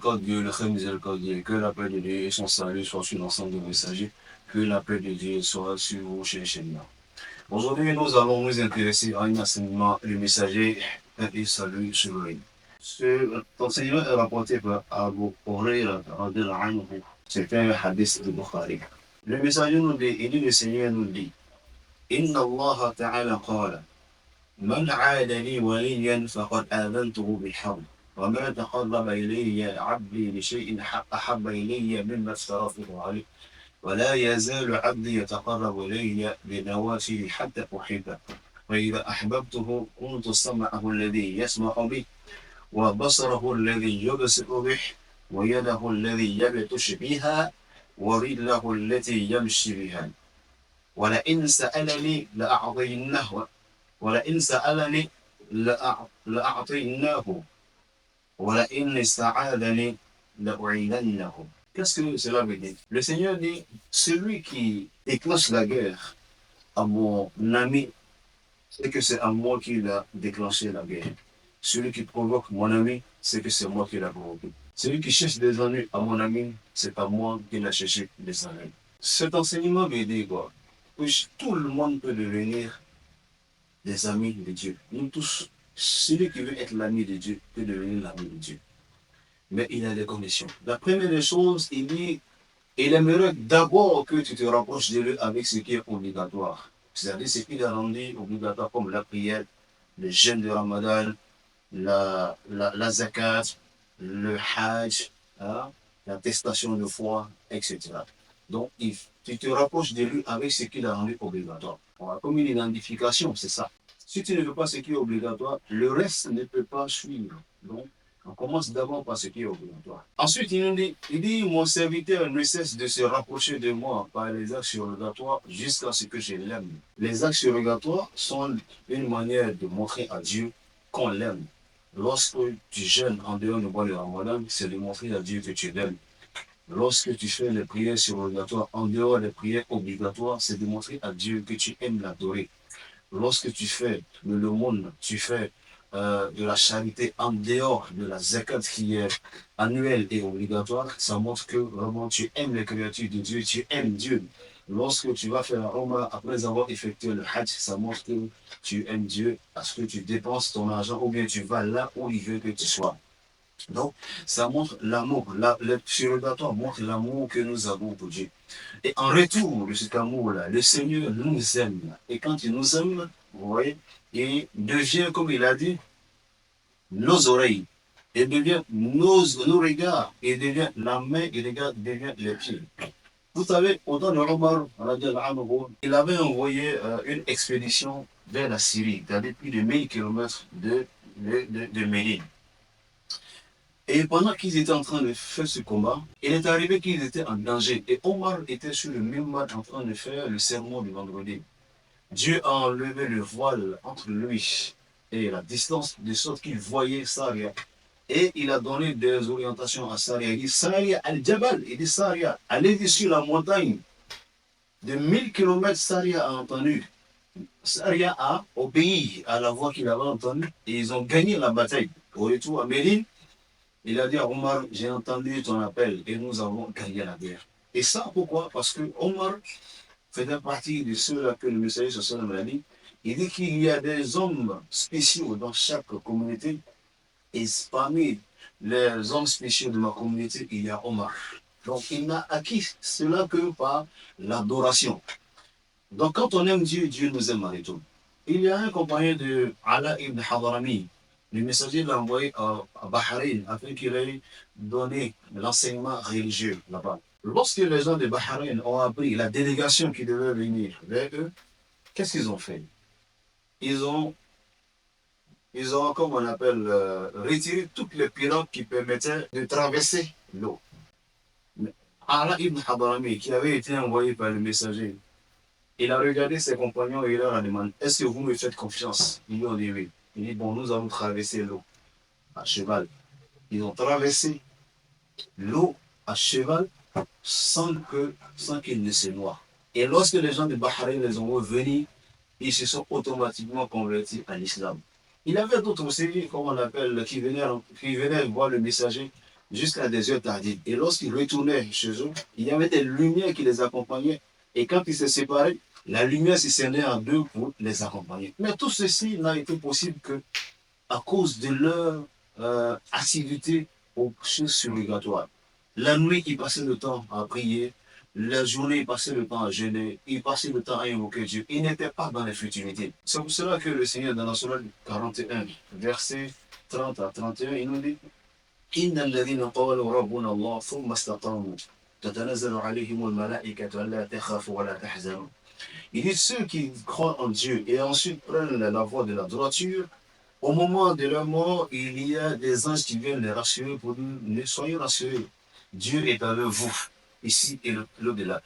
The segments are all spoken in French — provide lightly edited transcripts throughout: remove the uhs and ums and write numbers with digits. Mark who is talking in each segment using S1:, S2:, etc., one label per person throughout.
S1: miséricorde de Dieu, le très miséricordieux, que la paix de Dieu et son salut soient sur l'ensemble des messagers, que la paix de Dieu soit sur vous, chers chéris. Aujourd'hui, nous allons nous intéresser à un enseignement, le messager et salut sur lui. Cet enseignement est rapporté par Abu Huraira. C'est un hadith de Bukhari. Le messager nous dit, il dit, le Seigneur nous dit, Inna Allah ta'ala qala, Man aada li waliyan faqad adantuhu bil harb. وما تقرب إلي عبدي بشيء أحب إلي مما افترضته عليه ولا يزال عبدي يتقرب إلي بنوافل حتى أحبه وإذا أحببته كنت سمعه الذي يسمع به وبصره الذي يبصر به ويده الذي يبطش بها ورجله التي يمشي بها ولئن سألني لأعطينه ولئن سألني لأعطيناه ولئن استعاذني لأعيذنه. Qu'est-ce que cela veut dire? Le Seigneur dit, celui qui déclenche la guerre à mon ami, c'est que c'est à moi qu'il a déclenché la guerre. Celui qui provoque mon ami, c'est que c'est moi qui l'a provoqué. Celui qui cherche des ennuis à mon ami, c'est à moi qu'il a cherché des ennuis. Cet enseignement veut dire quoi? Que tout le monde peut devenir des amis de Dieu. Nous tous, celui qui veut être l'ami de Dieu peut devenir l'ami de Dieu. Mais il y a des conditions. La première des choses, il dit, il aimerait d'abord que tu te rapproches de lui avec ce qui est obligatoire. C'est-à-dire ce qu'il a rendu obligatoire comme la prière, le jeûne de Ramadan, la zakat, le hajj, hein, l'attestation de foi, etc. Donc, tu te rapproches de lui avec ce qu'il a rendu obligatoire. On a comme une identification, c'est ça. Si tu ne veux pas ce qui est obligatoire, le reste ne peut pas suivre. Donc, on commence d'abord par ce qui est obligatoire. Ensuite, il dit, mon serviteur ne cesse de se rapprocher de moi par les actes surrogatoires jusqu'à ce que je l'aime. Les actes surrogatoires sont une manière de montrer à Dieu qu'on l'aime. Lorsque tu jeûnes en dehors du mois de Ramadan, c'est de montrer à Dieu que tu l'aimes. Lorsque tu fais les prières surrogatoires en dehors des prières obligatoires, c'est de montrer à Dieu que tu aimes l'adorer. Lorsque tu fais le monde, tu fais de la charité en dehors de la zakat qui est annuelle et obligatoire, ça montre que vraiment tu aimes les créatures de Dieu, tu aimes Dieu. Lorsque tu vas faire la Umrah après avoir effectué le Hajj, ça montre que tu aimes Dieu parce que tu dépenses ton argent ou bien tu vas là où il veut que tu sois. Donc, ça montre l'amour. Le surrogatoire montre l'amour que nous avons pour Dieu. Et en retour de cet amour-là, le Seigneur nous aime. Et quand il nous aime, vous voyez, il devient, comme il a dit, nos oreilles. Il devient nos regards. Il devient la main, il devient les pieds. Vous savez, au temps de Omar, il avait envoyé une expédition vers la Syrie, c'est-à-dire plus de 1000 km de Médine. Et pendant qu'ils étaient en train de faire ce combat, il est arrivé qu'ils étaient en danger. Et Omar était sur le minbar en train de faire le sermon du vendredi. Dieu a enlevé le voile entre lui et la distance, de sorte qu'il voyait Saria. Et il a donné des orientations à Saria. Il dit Saria al-Jabal. Il dit Saria, allez sur la montagne. De 1000 km, Saria a entendu. Saria a obéi à la voix qu'il avait entendue et ils ont gagné la bataille. Au retour à Médine, il a dit à Omar, j'ai entendu ton appel et nous avons gagné la guerre. Et ça, pourquoi? Parce que Omar faisait partie de ceux-là que le messager social a dit. Il dit qu'il y a des hommes spéciaux dans chaque communauté. Et parmi les hommes spéciaux de ma communauté, il y a Omar. Donc il n'a acquis cela que par l'adoration. Donc quand on aime Dieu, Dieu nous aime en retour. Il y a un compagnon de Allah ibn Hadrami. Le messager l'a envoyé à Bahreïn afin qu'il ait donné l'enseignement religieux là-bas. Lorsque les gens de Bahreïn ont appris la délégation qui devait venir vers eux, qu'est-ce qu'ils ont fait? Ils ont, comme on appelle, retiré toutes les pirogues qui permettaient de traverser l'eau. Allah ibn Hadrami, qui avait été envoyé par le messager, il a regardé ses compagnons et il leur a demandé, est-ce que vous me faites confiance? Ils lui ont dit oui. Il dit, bon, nous allons traverser l'eau à cheval. Ils ont traversé l'eau à cheval sans qu'ils ne se noient. Et lorsque les gens de Bahreïn les ont revenus, ils se sont automatiquement convertis à l'islam. Il y avait d'autres aussi, comme on appelle, qui venaient voir le messager jusqu'à des heures tardives. Et lorsqu'ils retournaient chez eux, il y avait des lumières qui les accompagnaient. Et quand ils se séparaient, la lumière se scindait en deux pour les accompagner. Mais tout ceci n'a été possible que à cause de leur assiduité aux choses surrogatoires. La nuit, ils passaient le temps à prier. La journée, ils passaient le temps à jeûner. Ils passaient le temps à invoquer Dieu. Ils n'étaient pas dans les futilités. C'est pour cela que le Seigneur, dans la Sourate 41, verset 30 à 31, il nous dit إن الذين قالوا ربنا الله ثم استقاموا تتنزل عليهم الملائكة ألا تخافوا ولا تحزنوا. Il dit ceux qui croient en Dieu et ensuite prennent la voie de la droiture, au moment de leur mort, il y a des anges qui viennent les rassurer pour dire soyez rassurés. Dieu est avec vous, ici et l'au-delà.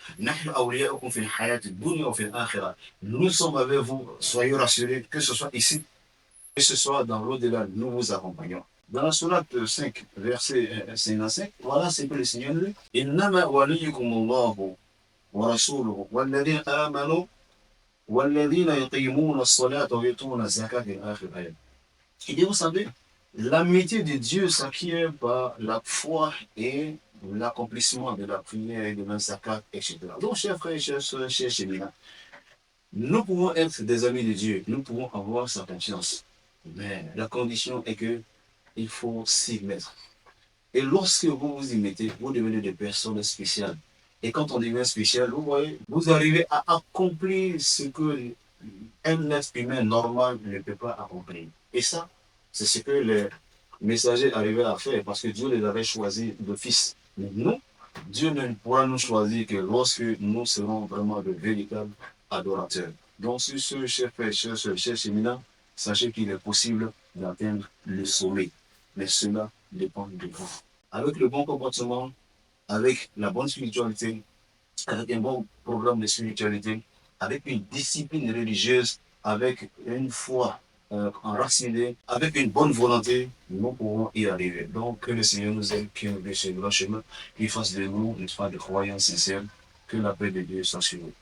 S1: Nous sommes avec vous, soyez rassurés, que ce soit ici, que ce soit dans l'au-delà, nous vous accompagnons. Dans la sourate 5, verset 55, voilà ce que le Seigneur dit. إنما وليكم الله ورسوله والذين آمنوا والذين يقيمون الصلاة ويؤتون الزكاة في آخر الآية. Il dit, vous savez, l'amitié de Dieu s'acquiert par la foi et l'accomplissement de la prière et de la zakat, etc. Donc, chers frères et chers sœurs, chers chemins, nous pouvons être des amis de Dieu, nous pouvons avoir sa confiance. Mais la condition est que il faut s'y mettre. Et lorsque vous vous y mettez, vous devenez des personnes spéciales. Et quand on devient spécial, vous voyez, vous arrivez à accomplir ce que un être humain normal ne peut pas accomplir. Et ça, c'est ce que les messagers arrivaient à faire parce que Dieu les avait choisis d'office. Mais nous, Dieu ne pourra nous choisir que lorsque nous serons vraiment de véritables adorateurs. Donc, sur ce, chers frères, chers cheminants, sachez qu'il est possible d'atteindre le sommet. Mais cela dépend de vous. Avec le bon comportement, avec la bonne spiritualité, avec un bon programme de spiritualité, avec une discipline religieuse, avec une foi enracinée, avec une bonne volonté, nous pourrons y arriver. Donc, que le Seigneur nous aide, qu'il nous laisse le droit chemin, qu'il fasse de nous une foi de croyance sincère, que la paix de Dieu soit sur nous.